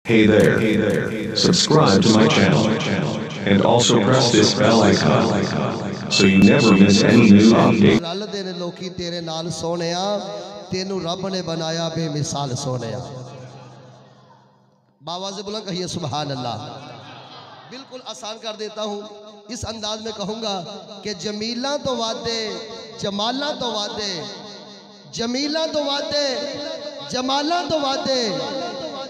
Hey there, subscribe to my channel, and also press this bell icon, so you never miss any new update. रल दे ने लोकी तेरे नाल सोनिया, तेनू रब ने बनाया बेमिसाल सोनिया। बावाज़ बुलंद कहिए सुभान अल्लाह। बिल्कुल आसान कर देता हूँ, इस अंदाज में कहूँगा कि जमीला तो वादे, जमाला तो वादे, जमीला तो वादे, जमाला तो वादे,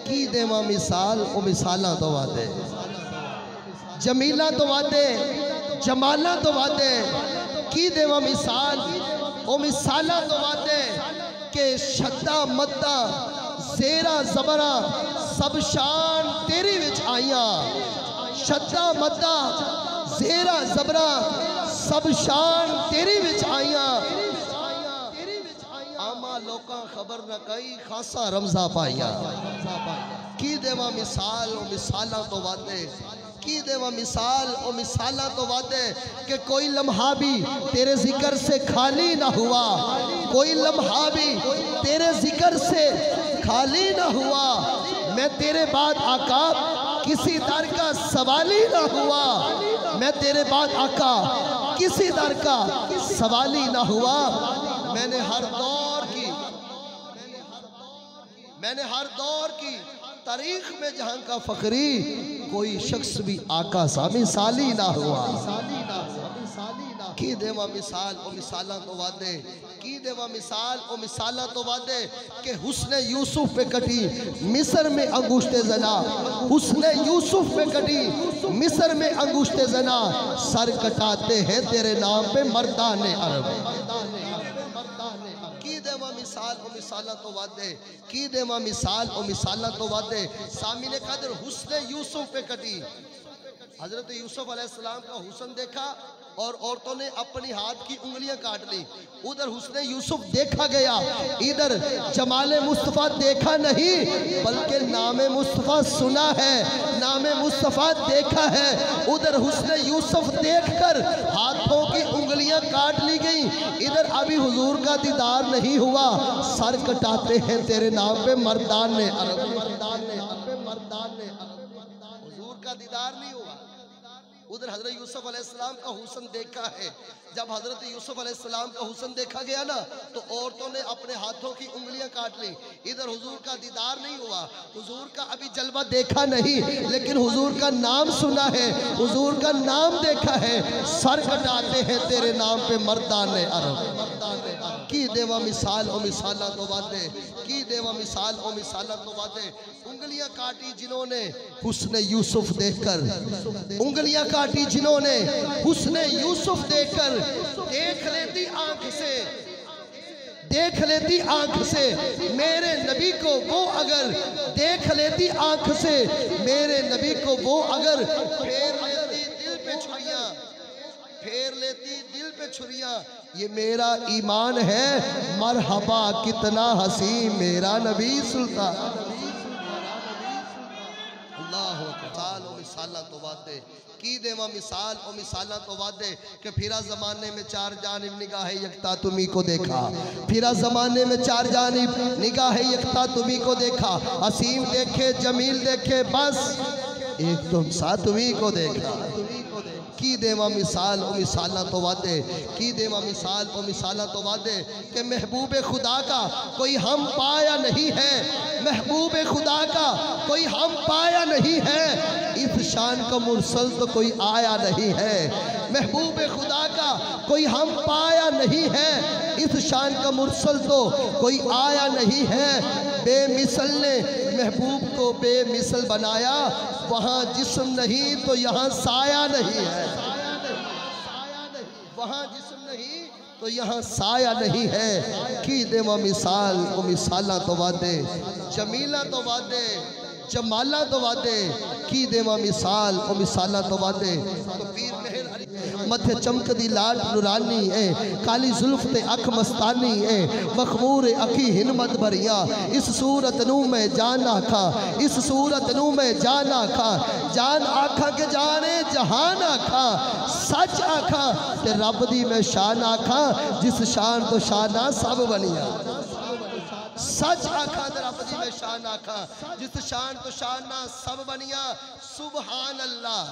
की देवा मिसाल ओ मिसाला तो वादे। जमीला तो वादे, जमाला तो वादे, की देवा मिसाल ओ मिसाला तो वादे। के शद्दा मद्दा जेरा जबरा सब शान तेरी विच आइया। शद्दा मद्दा जेरा जबरा सब शान तेरी विच आइया। आमा लोका खबर न कई खासा रमजा पाइया। की देवा मिसाल ओ मिसाला तो वादे, की देवा मिसाल ओ मिसाला तो वादे। कि कोई लम्हा भी तेरे जिक्र से खाली ना हुआ, कोई लम्हा भी तेरे जिक्र से खाली ना हुआ। मैं तेरे बाद आका किसी दर का सवाली ना हुआ, मैं तेरे बाद आका किसी दर का सवाली ना हुआ। मैंने हर दौर की तारीख में जहां का फखरी, कोई शख्स भी आका सा मिसाली ना हुआ। की देवा मिसाल ओ मिसाला तो वादे, की देवा मिसाल ओ मिसाला तो वादे। कि हुस्ने यूसुफ पे कटी मिस्र में अंगूष्टे जना, हुस्ने यूसुफ पे कटी मिस्र में अंगूष्टे जना। सर कटाते हैं तेरे नाम पे मर्दाने अरब। की देवा मिसाल ओ मिसाला तो वादे, की देवा मिसाल ओ मिसाला तो वादे। सामिने कदर हुस्ने यूसुफ पे कटी। हजरत यूसुफ अलैहिस्सलाम का हुस्न देखा और औरतों ने अपनी हाथ की उंगलियां काट ली। उधर हुस्ने यूसुफ देखा गया, इधर जमाले मुस्तफ़ा देखा नहीं, बल्कि नामे मुस्तफ़ा सुना है, नामे मुस्तफ़ा देखा है। उधर हुस्ने यूसुफ देखकर हाथों की उंगलियां काट ली गई, इधर अभी हुजूर का दीदार नहीं हुआ। सर कटाते हैं तेरे नाम पे मर्दान ने अरब, मर्दान ने अरब, मर्दान ने अरब। हुजूर का दीदार नहीं हुआ। उधर हजरत यूसुफ अलैहिस्सलाम का हुस्न देखा है। जब हजरत यूसुफ अलैहिस्सलाम का हुस्न देखा गया ना, तो औरतों ने अपने हाथों की उंगलियां काट ली। इधर हुजूर का दीदार नहीं हुआ, हुजूर का अभी जलवा देखा नहीं, लेकिन हुजूर का नाम सुना है, हुजूर का नाम देखा है। सर कटाते हैं तेरे नाम पे मर्दाने अरब। की देवा मिसाल ओ मिसाला तो वादे, की देवा मिसाल ओ मिसाला तो वादे। उंगलियां काटी जिन्होंने हुस्ने यूसुफ देखकर, उंगलियां काटी जिन्होंने हुस्ने यूसुफ देखकर। देख लेती आंख से, देख लेती आंख से मेरे नबी को वो अगर, देख लेती आंख से मेरे नबी को वो अगर। फेर लेती दिल पे छुरियां, फेर लेती दिल पे छुरियां। ये मेरा ईमान है, मरहबा कितना हसी मेरा नबी सुल्तान। मिसाला तो वादे, की देवा मिसाल ओ मिसाला तो वादे। कि फिरा ज़माने में चार जानिब निगाह यकता तुम्ही को देखा, फिरा ज़माने में चार जानिब निगाह यकता तुम्ही को देखा। हसीन देखे जमील देखे बस एक तुम सा तुम्ही को देखा। की देवा मिसाल ओ मिसाला तो वादे, की देवा मिसाल ओ मिसाला तो वादे। कि महबूब खुदा का कोई हम पाया नहीं है, महबूब खुदा का कोई हम पाया नहीं है। इस शान का मुरसल तो कोई आया नहीं है, महबूब खुदा का कोई हम पाया नहीं है। इस शान का मुरसल तो कोई आया नहीं है। बेमिसल ने महबूब को बेमिसल बनाया, वहाँ जिस्म नहीं तो यहाँ साया नहीं है, वहाँ जिस्म नहीं तो यहाँ साया नहीं है। की देवा मिसाल ओ मिसाला तो वादे, जमीला तो वादे, जमाला तो वादे। की देवा मिसाल ओ मिसाला तो वादे। तो पीर मेहर मथे चमकदी लाल नूरानी है, काली जुल्फ ते अख मस्तानी है, मखमूर अखी हिम्मत भरिया। इस सूरत नू मैं जान आखा, इस सूरत नू मैं जान आखा। जान आखा के जाने जहान आखा, सच आखा ते रब दी मैं शान आखा। जिस शान तो शाना सब बनिया। सच आखा दे रब दी मैं शान आखा जिस शान तो शान ना सब बनिया सुबहान अल्लाह।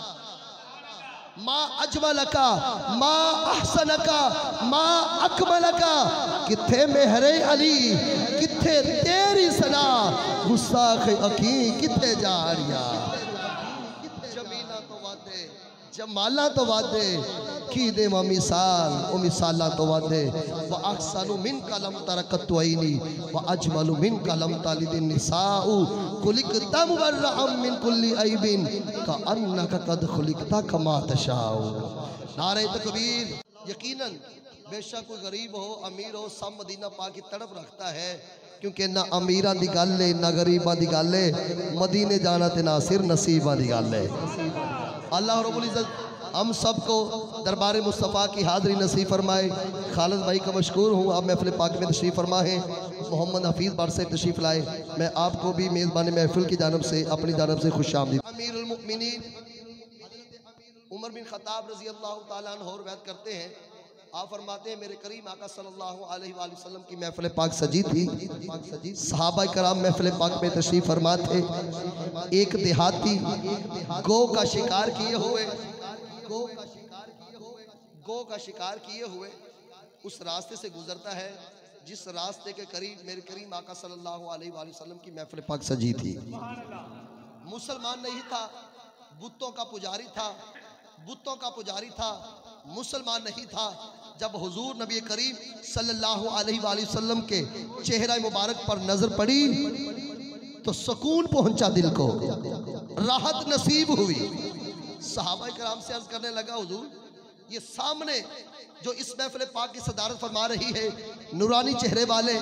माँ अजमलका माँ अहसनका माँ अकमलका किथे मेहरे अली किथे तेरी सना गुस्ताख अकी किथे जारिया। जमीला तो वादे जमाला तो वादे की दे मिसाल ओ मिसाला तो वादे व अहसनु मिन कलम तरकत वैनी व अजमलु मिन कलम तालिदिन निसाउ खुलिकता मुबर्रअम मिन कुल्ली ऐबिन का अन्नका कद खुलिकता कमा तशाउ। नारे तकबीर। यकीनन बेशक कोई गरीब हो अमीर हो सब मदीना पाक की तड़प रखता है क्योंकि ना अमीरां दी गल है ना गरीबां दी गल है मदीने जाना ते ना सिर नसीबां दी गल है। अल्लाह रब्बुल इज़्ज़त हम सबको दरबार मुस्तफ़ा की हाज़री नसीब फरमाए। खालिद भाई का मशकूर हूँ आप महफ़िल पाक में तशरीफ़ फरमा है। मोहम्मद हफीज़ बार से तशरीफ़ लाए। मैं आपको भी मेज़बान महफ़िल की जानब से अपनी जानब से खुशामदीद। अमीरुल मुमिनीन उमर बिन ख़त्ताब रज़ी अल्लाह ताला अन्हु रवायत करते हैं आप फरमाते हैं मेरे करीम आका सल्लल्लाहु अलैहि वसल्लम की महफ़िल पाक सजी थी। सहाबा कराम महफ़िल पाक में तशरीफ़ फरमा थे। एक देहाती गौ का शिकार किए हुए उस रास्ते से गुजरता है जिस रास्ते के करीब मेरे करीम आका सल्लल्लाहु अलैहि वसल्लम की महफ़िल पाक सजी थी। मुसलमान नहीं था, बुतों का पुजारी था, मुसलमान नहीं था। जब हुजूर नबी करीम सल्लल्लाहु अलैहि वसल्लम के चेहरा मुबारक पर नजर पड़ी तो सुकून पहुंचा, दिल को राहत नसीब हुई। सहाबा कराम से अर्ज करने लगा हुजूर ये सामने जो इस महफिल पाक की सदारत फरमा रही है नूरानी चेहरे वाले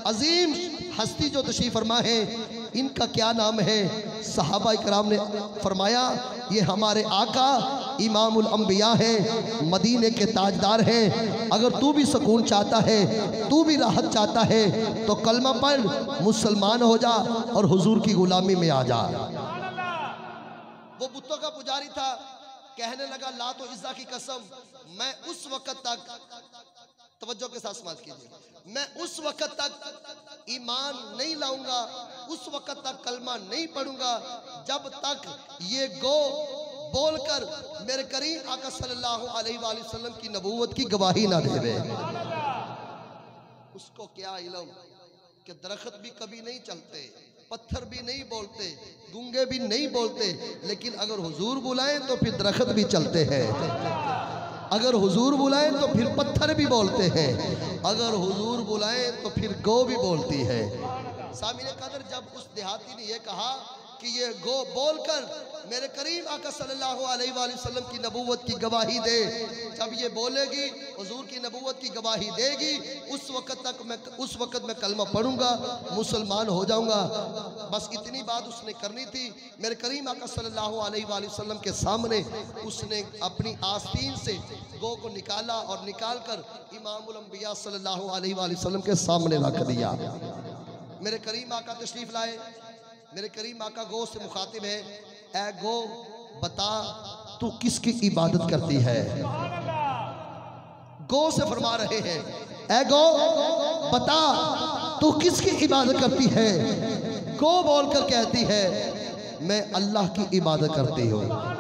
अजीम हस्ती जो तशरीफ फरमा है इनका क्या नाम है? सहाबा कराम ने फरमाया ये हमारे आका इमामुल अंबिया हैं, मदीने के ताजदार हैं। अगर तू भी सुकून चाहता है, तू भी राहत चाहता है तो कलमा पढ़, मुसलमान हो जा और हुजूर की गुलामी में आ जा। वो बुतों का पुजारी था, कहने लगा ला तो इज़्ज़ा की कसम मैं उस वक़्त तक, तवज्जो के साथ समाज कीजिए, मैं उस वक़्त तक ईमान नहीं लाऊंगा, उस वक़्त तक कलमा नहीं पढ़ूंगा जब तक ये गो बोलकर मेरे करीम आका सल्लल्लाहु अलैहि वसल्लम की नबूवत की गवाही ना देवे। उसको क्या इल्म कि दरख्त भी कभी नहीं चलते, पत्थर भी नहीं बोलते, गूंगे भी नहीं बोलते, लेकिन अगर हुजूर बुलाएं तो फिर दरख्त भी चलते हैं, अगर हुजूर बुलाएं तो फिर पत्थर भी बोलते हैं, अगर हुजूर बुलाएं तो फिर गौ भी बोलती है। सामीने कदर जब उस देहाती ने यह कहा कि ये गो बोलकर मेरे करीम आका सल्लल्लाहु अलैहि वसल्लम की नबूवत की गवाही दे, जब ये बोलेगी हुजूर की नबूवत की गवाही देगी उस वक़्त मैं कलमा पढ़ूंगा, मुसलमान हो जाऊंगा। बस इतनी बात उसने करनी थी। मेरे करीम आका सल्लल्लाहु अलैहि वसल्लम के सामने उसने अपनी आस्तीन से गो को निकाला और निकाल कर इमामुल अंबिया सल्लल्लाहु अलैहि वसल्लम के सामने रख दिया। मेरे करीम आका तशरीफ लाए। मेरे करीम आका गो से मुखातिब है, ए गो बता तू किसकी इबादत करती है? गो से फरमा रहे हैं, ए गो बता तू किसकी इबादत करती है? गो बोलकर कहती है मैं अल्लाह की इबादत करती हूँ।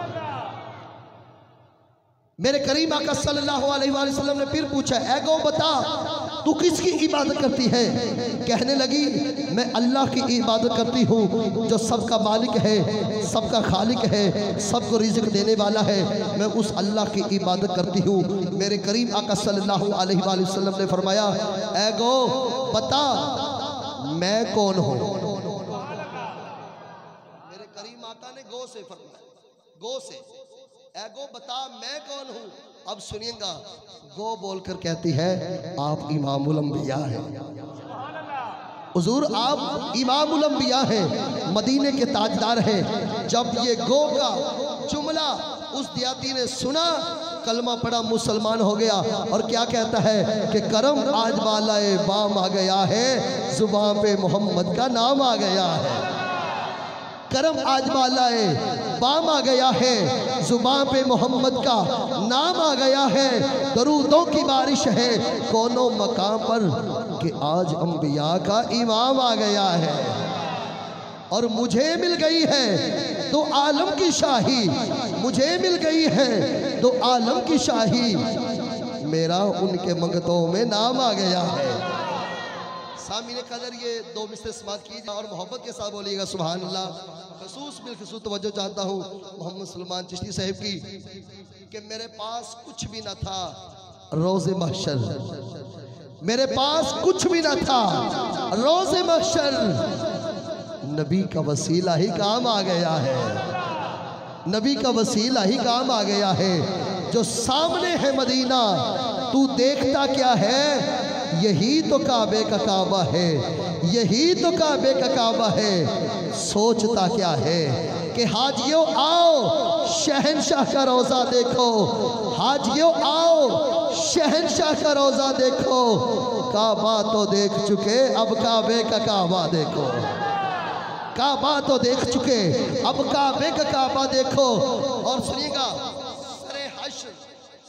मेरे करीम आका सल्लल्लाहु अलैहि वसल्लम ने फिर पूछा, ए गो बता तू किसकी इबादत करती है? कहने लगी मैं अल्लाह की इबादत करती हूँ जो सबका मालिक है, सबका खालिक है, सबको रिज़्क देने वाला है, मैं उस अल्लाह की इबादत करती हूँ। मेरे करीम आका सल्लल्लाहु अलैहि वसल्लम ने फरमाया, ए गो बता मैं कौन हूँ? मेरे करीम आका ने गो से फरमाया, गो से ए गो बता मैं कौन हूँ? अब सुनिएगा, गो बोलकर कहती है आप इमामुल अंबिया हैं, हुजूर आप इमामुल अंबिया हैं, मदीने के ताजदार हैं। जब ये गो का जुमला उस दियाती ने सुना, कलमा पड़ा, मुसलमान हो गया। और क्या कहता है कि करम आज वालाए बाम आ गया है, जुबान पे मोहम्मद का नाम आ गया है। करम आज वालाए बाम आ गया है, जुबान पे मोहम्मद का नाम आ गया है। दरूदों की बारिश है, कोनो मकाम पर कि आज अंबिया का इमाम आ गया है और मुझे मिल गई है दो आलम की शाही, मुझे मिल गई है दो आलम की शाही, मेरा उनके मंगतों में नाम आ गया है। सामीने कदर ये दो मिसरे समात कीजिए और मोहब्बत के साथ बोलिएगा सुभान अल्लाह। खसूस बिलखसूस तवज्जो चाहता हूँ मोहम्मद सलमान चिश्ती साहब की कि मेरे पास कुछ भी न था रोज़े महशर, मेरे पास कुछ भी न था रोज़े महशर, नबी का वसीला ही काम आ गया है, नबी का वसीला ही काम आ गया है। जो सामने है मदीना तू देखता क्या है, यही तो काबे का काबा है, यही तो काबे का काबा है। सोचता क्या है कि हाजियों आओ शहंशाह का रोज़ा देखो, हाजियों आओ शहंशाह का रोज़ा देखो, काबा तो देख चुके अब काबे का काबा देखो, काबा तो देख चुके अब काबे का काबा देखो। और सुनिएगा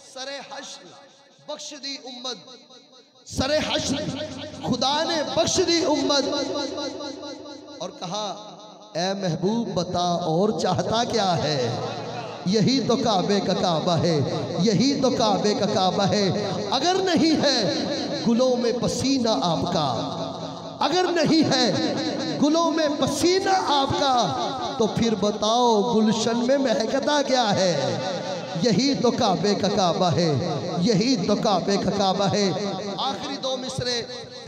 सरे हश्र बख्श दी उम्मत, सरे हश्र खुदा ने बख्श दी उम्मत। और कहा ए महबूब बता और चाहता क्या है, यही तो काबे का काबा है, यही तो काबे का काबा है। अगर नहीं है गुलों में पसीना आपका, अगर नहीं है गुलों में पसीना आपका, तो फिर बताओ गुलशन में महकता क्या है, यही तो काबे का काबा है, यही तो काबे का काबा है। आखिरी दो मिसरे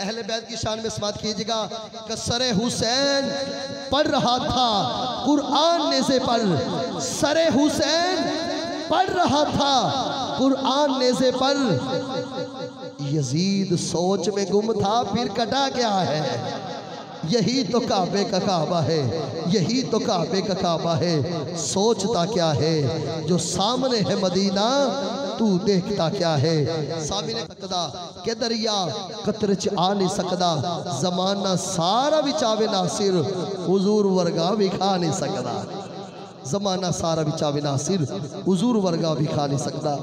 अहले बैत की शान में समात कीजिएगा। सरे हुसैन पढ़ रहा था कुरान नेज़े पर, सरे हुसैन पढ़ रहा था कुरान नेज़े पर, यजीद सोच में गुम था फिर कटा क्या है, यही तो काबे का काबा है, यही तो काबे का काबा है। सोचता क्या है जो सामने है मदीना, तू देखता क्या है। सामने सकदा के दरिया कतर च आ नहीं सकदा, जमाना सारा बिचावे नासिर, हुजूर वर्गा भी खा नहीं सकदा, जमाना सारा बिचावे नासिर, हुजूर वर्गा भी खा नहीं सकदा।